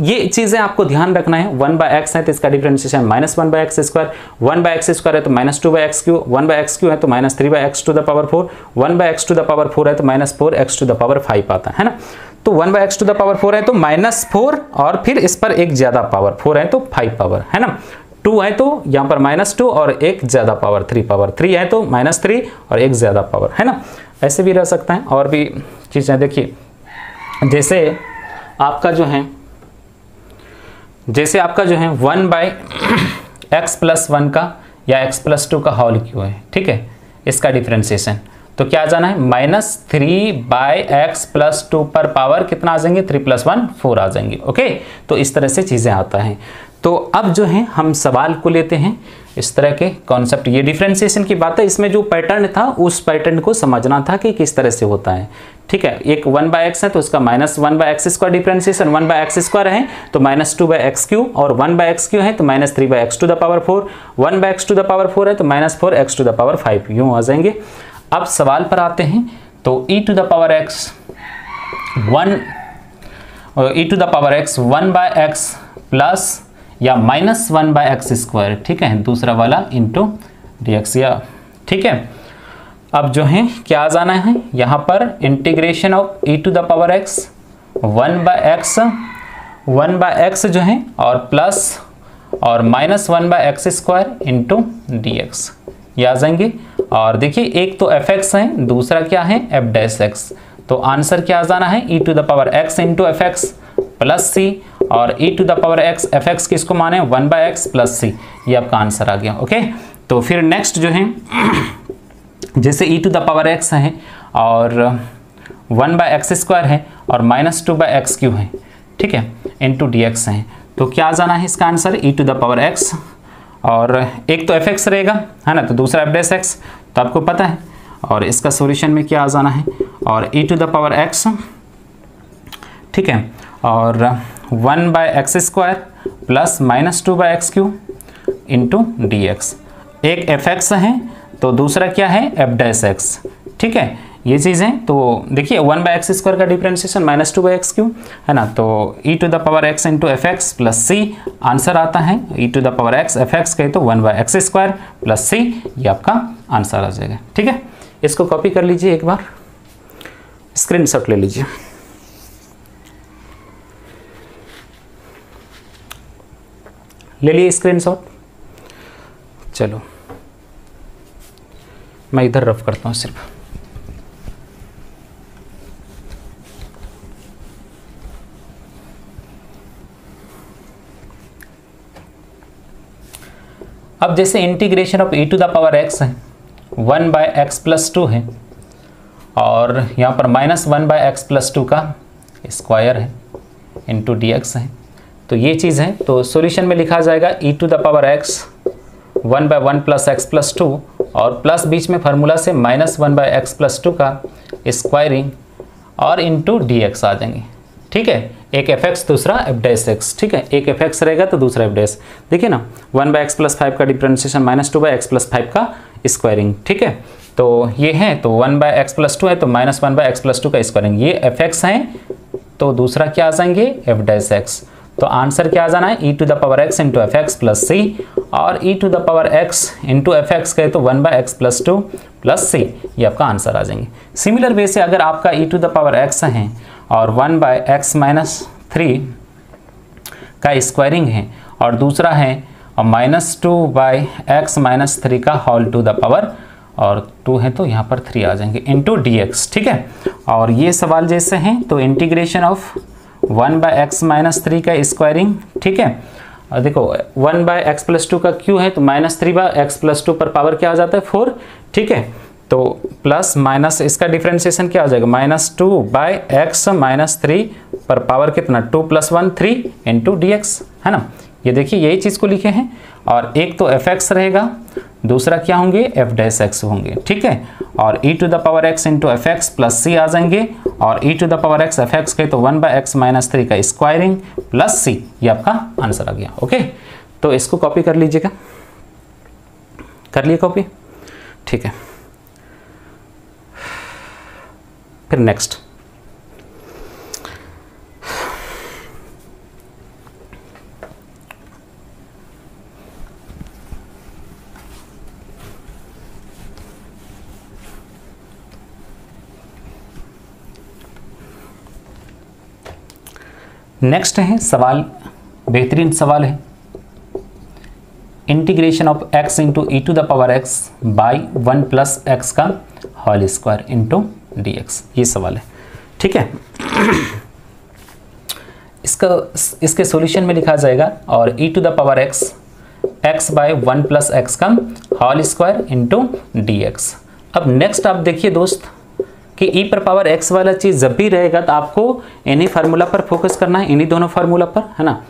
[SPEAKER 1] ये चीज़ें आपको ध्यान रखना है। 1/x है तो इसका डिफरेंशिएशन -1/x², 1/x² है तो -2/x³, 1/x³ है तो -3/x to the power 4, 1/x to the power 4 है तो -4x टू द पावर 5 आता है ना। तो 1/x टू द पावर 4 है तो -4 और फिर इस पर एक ज़्यादा पावर 4 है तो 5 पावर है ना, 2 है तो यहाँ पर -2 और एक ज़्यादा पावर 3 है तो -3 और एक ज़्यादा पावर है ना। ऐसे भी रह सकता है और भी चीज़ें। देखिए जैसे आपका जो है 1/x + 1 का या x + 2 का होल क्यों है, ठीक है, इसका डिफरेंशिएशन तो क्या आ जाना है -3/x + 2 पर पावर कितना आ जाएंगे 3 + 1 4 आ जाएंगे, ओके। तो इस तरह से चीज़ें आता है। तो अब जो है हम सवाल को लेते हैं, इस तरह के कॉन्सेप्ट, ये डिफरेंशिएशन की बात है, इसमें जो पैटर्न था उस पैटर्न को समझना था कि किस तरह से होता है, ठीक है। एक 1/x है तो उसका -1/x² डिफरेंशिएशन, 1/x² है तो -2/x³ और 1/x³ है तो -3/x to the power 4, 1/x to the power 4 है तो -4x टू द पावर 5, यूँ आ जाएंगे। अब सवाल पर आते हैं तो e to the power x 1/x plus या -1/x², ठीक है, दूसरा वाला इंटू dx या, ठीक है। अब जो है क्या आ जाना है यहाँ पर integration of e to the power x 1/x जो है और प्लस और -1/x² इंटू dx, ये आ जाएंगे। और देखिए एक तो fx है, दूसरा क्या है f', तो आंसर क्या आ जाना है e to the power x into fx plus c, और e to the power x fx किसको माने 1/x प्लस c, ये आपका आंसर आ गया, ओके। तो फिर नेक्स्ट जो है जैसे e to the power x है और 1/x² है और -2/x³ है, ठीक है, इंटू dx है, तो क्या आ जाना है इसका answer e to the power x, और एक तो fx रहेगा है ना, तो दूसरा f', तो आपको पता है। और इसका सॉल्यूशन में क्या आ जाना है और e to the power x, ठीक है, और 1/x² plus -2/x³ into dx, एक fx है तो दूसरा क्या है f', ठीक है, ये चीज़ें। तो देखिए 1/x² का डिफरेंशिएशन -2/x³ है ना, तो e to the power x into fx plus c answer आता है, e to the power x fx कहे तो 1/x² प्लस c, ये आपका आंसर आ जाएगा, ठीक है। इसको कॉपी कर लीजिए, एक बार स्क्रीनशॉट ले लीजिए। ले लिए स्क्रीनशॉट, चलो मैं इधर रफ करता हूँ सिर्फ। अब जैसे integration of e to the power x है 1/x + 2 है और यहाँ पर -1/x + 2 का स्क्वायर है इंटू dx है, तो ये चीज़ है। तो सॉल्यूशन में लिखा जाएगा e to the power x 1/1 + x + 2 और प्लस बीच में फार्मूला से -1/x + 2 का स्क्वायरिंग और इंटू dx आ जाएंगे, ठीक है। एक fx दूसरा f', ठीक है, एक fx रहेगा तो दूसरा f'। देखिए ना 1/x + 5 का डिफरेंशिएशन -2/x + 5 का स्क्वायरिंग, ठीक है। तो ये है तो 1/x + 2 है तो -1/x + 2 का स्क्वायरिंग, ये fx है तो दूसरा क्या आ जाएंगे f'। तो आंसर क्या आ जाना है e to the power x into fx plus c, और e to the power x into fx कहे तो 1/x + 2 प्लस c, ये आपका आंसर आ जाएंगे। सिमिलर वे से अगर आपका e to the power x है और 1/x - 3 का स्क्वायरिंग है और दूसरा है -2/x-3 का होल टू द पावर, और 2 है तो यहाँ पर 3 आ जाएंगे, इंटू dx। ठीक है, और ये सवाल जैसे हैं तो इंटीग्रेशन ऑफ 1/x-3 का स्क्वायरिंग। ठीक है, और देखो 1/x+2 का क्यू है तो -3/x+2 पर पावर क्या आ जाता है 4। ठीक है, तो प्लस माइनस इसका डिफरेंशिएशन क्या हो जाएगा, -2/x-3 पर पावर कितना 2 + 1 3 इंटू dx, है ना। ये देखिए यही चीज़ को लिखे हैं, और एक तो fx रहेगा, दूसरा क्या होंगे f' होंगे। ठीक है, और e⁻x into fx plus c आ जाएंगे, और e⁻x fx के तो 1/x-3 का स्क्वायरिंग प्लस c, ये आपका आंसर आ गया। ओके, तो इसको कॉपी कर लीजिएगा, कर लिए कॉपी। ठीक है, फिर नेक्स्ट है सवाल, बेहतरीन सवाल है, integration of x into e⁻x by 1 + x का होल स्क्वायर इंटू dx, ये सवाल है। ठीक है, इसके सॉल्यूशन में लिखा जाएगा, और e⁻x x बाय 1 + x का होल स्क्वायर इंटू dx। अब नेक्स्ट आप देखिए दोस्त कि e पर पावर x वाला चीज़ जब भी रहेगा तो आपको इन्हीं फार्मूला पर फोकस करना है, इन्हीं दोनों फार्मूला पर, है ना।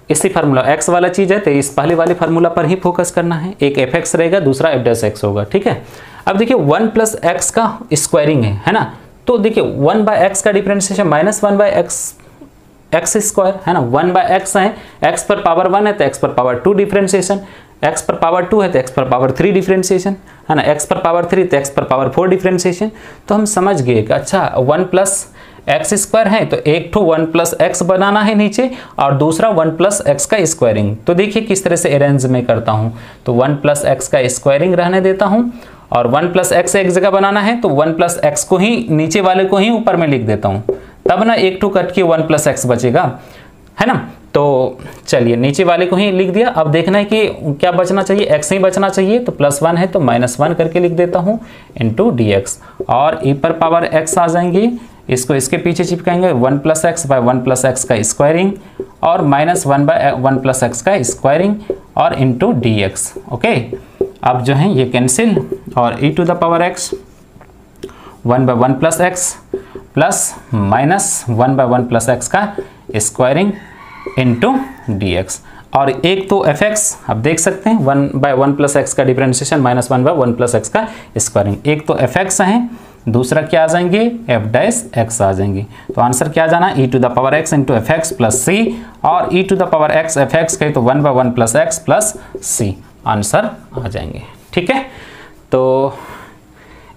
[SPEAKER 1] इसी फार्मूला x वाला चीज़ है तो इस पहले वाले फार्मूला पर ही फोकस करना है, एक fx रहेगा, दूसरा f' होगा। ठीक है, अब देखिए 1 + x का स्क्वायरिंग है ना, तो देखिए 1/x का डिफरेंशिएशन -1/x² है ना, 1/x है, x पर पावर 1 है तो x पर पावर 2 डिफरेंशिएशन, x पर पावर 2 है तो x पर पावर 3 डिफरेंशिएशन, है ना, x पर पावर 3 तो x पर पावर 4 डिफरेंशिएशन। तो हम समझ गए कि अच्छा 1 + x² है तो एक तो 1 + x बनाना है नीचे, और दूसरा 1 + x का स्क्वायरिंग। तो देखिए किस तरह से अरेंज में करता हूँ, तो 1 + x का स्क्वायरिंग रहने देता हूँ, और 1 + x एक जगह बनाना है तो 1 + x को ही नीचे वाले को ही ऊपर में लिख देता हूँ, तब ना एक टू कट के 1 + x बचेगा, है ना। तो चलिए नीचे वाले को ही लिख दिया। अब देखना है कि क्या बचना चाहिए, x ही बचना चाहिए, तो +1 है तो -1 करके लिख देता हूँ इंटू dx, और e पर पावर x आ जाएंगी, इसको इसके पीछे चिपकाएंगे 1 + x बाय 1 + x का स्क्वायरिंग, और -1/1 + x का स्क्वायरिंग, और इंटू dx। ओके, अब जो है ये कैंसिल, और e⁻x 1/1 + x प्लस -1/1 + x का स्क्वायरिंग इंटू dx, और एक तो fx आप देख सकते हैं 1/1 + x का डिफरेंशिएशन -1/1 + x का स्क्वायरिंग, एक तो fx है, दूसरा क्या आ जाएंगे f' आ जाएंगे। तो आंसर क्या जाना e⁻x into fx plus c, और e⁻x fx कहे तो 1/1 + x प्लस c, आंसर आ जाएंगे। ठीक है, तो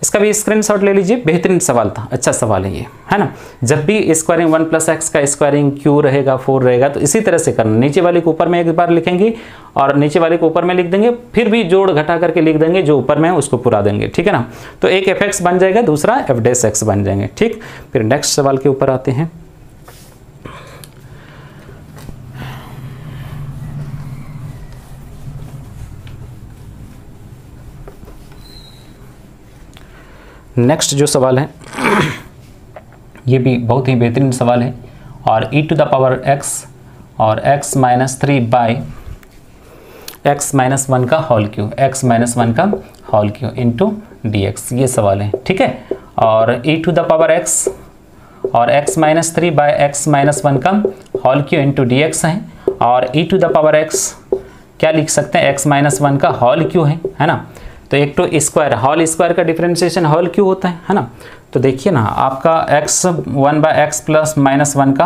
[SPEAKER 1] इसका भी स्क्रीनशॉट ले लीजिए, बेहतरीन सवाल था, अच्छा सवाल है ये, है ना। जब भी स्क्वायरिंग 1 + x का स्क्वायरिंग q रहेगा 4 रहेगा तो इसी तरह से करना, नीचे वाले को ऊपर में एक बार लिखेंगे और नीचे वाले को ऊपर में लिख देंगे, फिर भी जोड़ घटा करके लिख देंगे, जो ऊपर में है उसको पूरा देंगे। ठीक है ना, तो एक fx बन जाएगा, दूसरा f' बन जाएंगे। ठीक, फिर नेक्स्ट सवाल के ऊपर आते हैं। नेक्स्ट जो सवाल है ये भी बहुत ही बेहतरीन सवाल है, और e⁻x और x - 3 बाय x - 1 का होल क्यू, x - 1 का होल क्यू इंटू dx, ये सवाल है। ठीक है, और e⁻x और x - 3 बाय x - 1 का होल क्यू इंटू dx है, और e⁻x क्या लिख सकते हैं x - 1 का होल क्यू है ना। तो एक तो स्क्वायर, होल स्क्वायर का डिफरेंशिएशन होल क्यू होता है ना। तो देखिए ना आपका x 1/x प्लस -1 का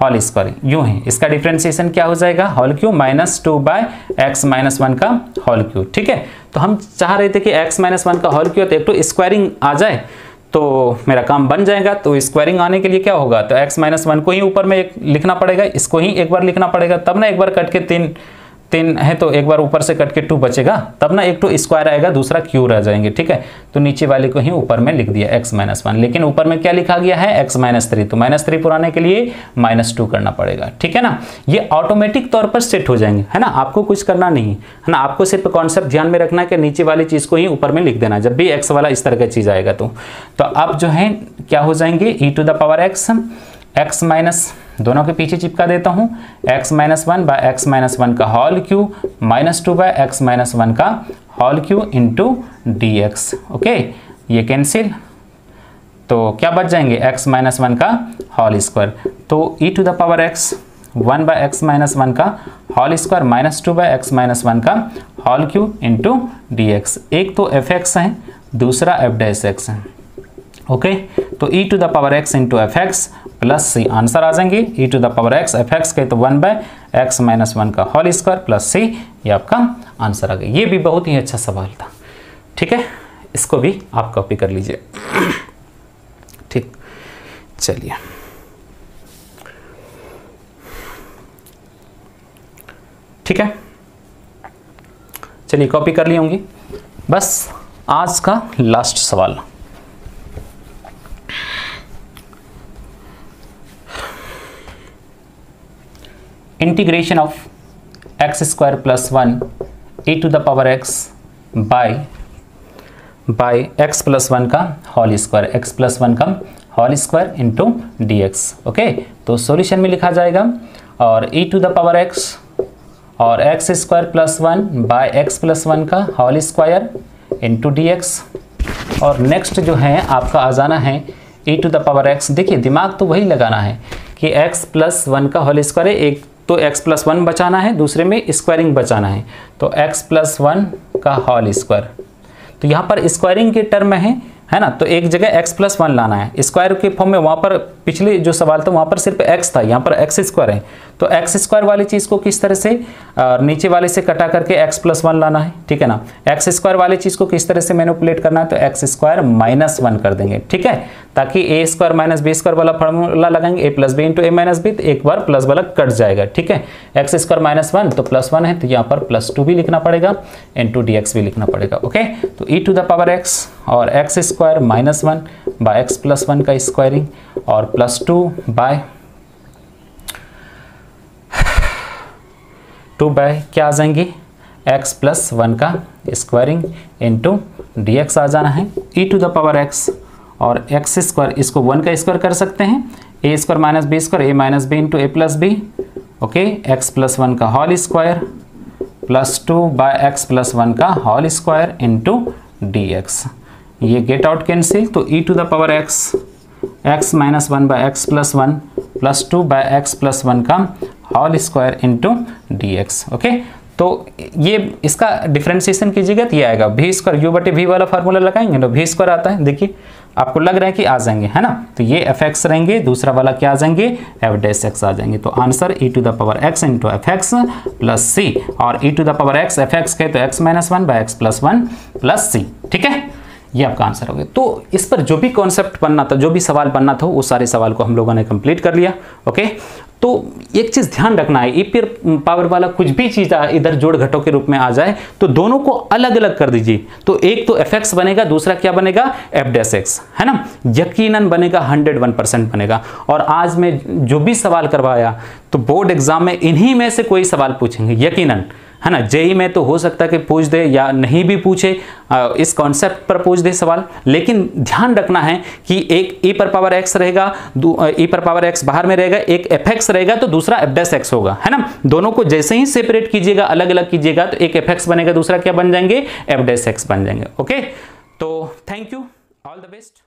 [SPEAKER 1] होल स्क्वायर यूँ है, इसका डिफरेंशिएशन क्या हो जाएगा होल क्यू -2/x - 1 का होल क्यू। ठीक है, तो हम चाह रहे थे कि x - 1 का होल क्यू तो एक तो स्क्वायरिंग आ जाए तो मेरा काम बन जाएगा। तो स्क्वायरिंग आने के लिए क्या होगा, तो x - 1 को ही ऊपर में एक लिखना पड़ेगा, इसको ही एक बार लिखना पड़ेगा, तब ना एक बार कट के 3 है तो एक बार ऊपर से कट के 2 बचेगा, तब ना एक 2 स्क्वायर आएगा, दूसरा क्यू रह जाएंगे, ठीक है। तो नीचे वाले को ही ऊपर में लिख दिया x-1, लेकिन ऊपर में क्या लिखा गया है x-3, तो -3 पुराने के लिए -2 करना पड़ेगा, ठीक है ना। ये ऑटोमेटिक तौर पर सेट हो जाएंगे, है ना, आपको कुछ करना नहीं है ना, आपको सिर्फ कॉन्सेप्ट ध्यान में रखना है कि नीचे वाली चीज को ही ऊपर में लिख देना जब भी x वाला इस तरह का चीज आएगा। तो अब जो है क्या हो जाएंगे, e⁻x माइनस, दोनों के पीछे चिपका देता हूं, x-1 बाय x-1 का होल क्यू -2 बाय x-1 का whole cube into dx। Okay, ये कैंसिल, तो क्या बच जाएंगे, x-1 का होल स्क्वायर। तो e⁻x 1 बाय x-1 का होल स्क्वायर -2 बाय x-1 का होल क्यू इंटू dx। एक तो fx है, दूसरा f'(x) है। ओके, तो e⁻x into fx plus c, answer आ जाएंगे e⁻x fx के तो 1 बाय x-1 का होल स्क्वायर प्लस c, ये आपका आंसर आ गया। ये भी बहुत ही अच्छा सवाल था, ठीक है, इसको भी आप कॉपी कर लीजिए। ठीक, चलिए ठीक है, चलिए कॉपी कर ली होंगी। बस आज का लास्ट सवाल, integration of x² + 1 e⁻x bye x + 1 का होल स्क्वायर, x + 1 का whole square into dx। Okay, तो सॉल्यूशन में लिखा जाएगा और e⁻x और x² + 1 बाय x + 1 का होल स्क्वायर इंटू dx। और नेक्स्ट जो है आपका आ जाना है e⁻x, देखिए दिमाग तो वही लगाना है कि x + 1 का होल स्क्वायर है, एक तो x + 1 बचाना है, दूसरे में स्क्वायरिंग बचाना है, तो x + 1 का होल स्क्वायर। तो यहाँ पर स्क्वायरिंग के टर्म है ना, तो एक जगह x + 1 लाना है स्क्वायर के फॉर्म में। वहाँ पर पिछले जो सवाल था वहाँ पर सिर्फ x था, यहाँ पर x² है, तो x² वाली चीज़ को किस तरह से नीचे वाले से कटा करके x + 1 लाना है, ठीक है ना। x² वाली चीज़ को किस तरह से मैनिपुलेट करना है, तो x² - 1 कर देंगे, ठीक है, ताकि a² - b² वाला फॉर्मूला लगाएंगे, a + b × a - b, तो एक बार प्लस वाला कट जाएगा, ठीक है। x² - 1 तो +1 है, तो यहाँ पर +2 भी लिखना पड़ेगा, इंटू dx भी लिखना पड़ेगा। ओके, तो e⁻x और x² - 1 बाय x + 1 का स्क्वायरिंग और +2 बाय क्या आ जाएंगे, x + 1 का स्क्वायरिंग इंटू dx आ जाना है। e⁻x और x², इसको 1 का स्क्वायर कर सकते हैं, a² - b² a - b into a + b। Okay, x + 1 का होल स्क्वायर +2 बाय x + 1 का होल स्क्वायर इंटू dx। ये गेट आउट कैंसिल, तो e⁻x x - 1 by x + 1 +2 by x + 1 का whole square into dx। Okay, तो ये इसका differentiation कीजिएगा तो ये आएगा v² u/v वाला फार्मूला लगाएंगे ना, v² आता है, देखिए आपको लग रहा है कि आ जाएंगे, है ना, तो ये fx रहेंगे, दूसरा वाला क्या आ जाएंगे, f'(x) आ जाएंगे। तो answer e⁻x into fx plus c, और e⁻x fx के तो x - 1 by x + 1 plus c, ठीक है, ये आपका आंसर हो गया। तो इस पर जो भी कॉन्सेप्ट बनना था, जो भी सवाल बनना था, वो सारे सवाल को हम लोगों ने कंप्लीट कर लिया। ओके, तो एक चीज ध्यान रखना है, e⁻² वाला कुछ भी चीज इधर जोड़ घटों के रूप में आ जाए तो दोनों को अलग अलग कर दीजिए, तो एक तो fx बनेगा, दूसरा क्या बनेगा, f'(x), है ना, यकीनन बनेगा, 101% बनेगा। और आज मैं जो भी सवाल करवाया तो बोर्ड एग्जाम में इन्हीं में से कोई सवाल पूछेंगे यकीनन, है ना। जेई में तो हो सकता है कि पूछ दे या नहीं भी पूछे, इस कॉन्सेप्ट पर पूछ दे सवाल, लेकिन ध्यान रखना है कि एक e⁻x रहेगा, e⁻x बाहर में रहेगा, एक fx रहेगा तो दूसरा f'(x) होगा, है ना। दोनों को जैसे ही सेपरेट कीजिएगा, अलग अलग कीजिएगा, तो एक fx बनेगा, दूसरा क्या बन जाएंगे, f'(x) बन जाएंगे। ओके, तो thank you, all the best.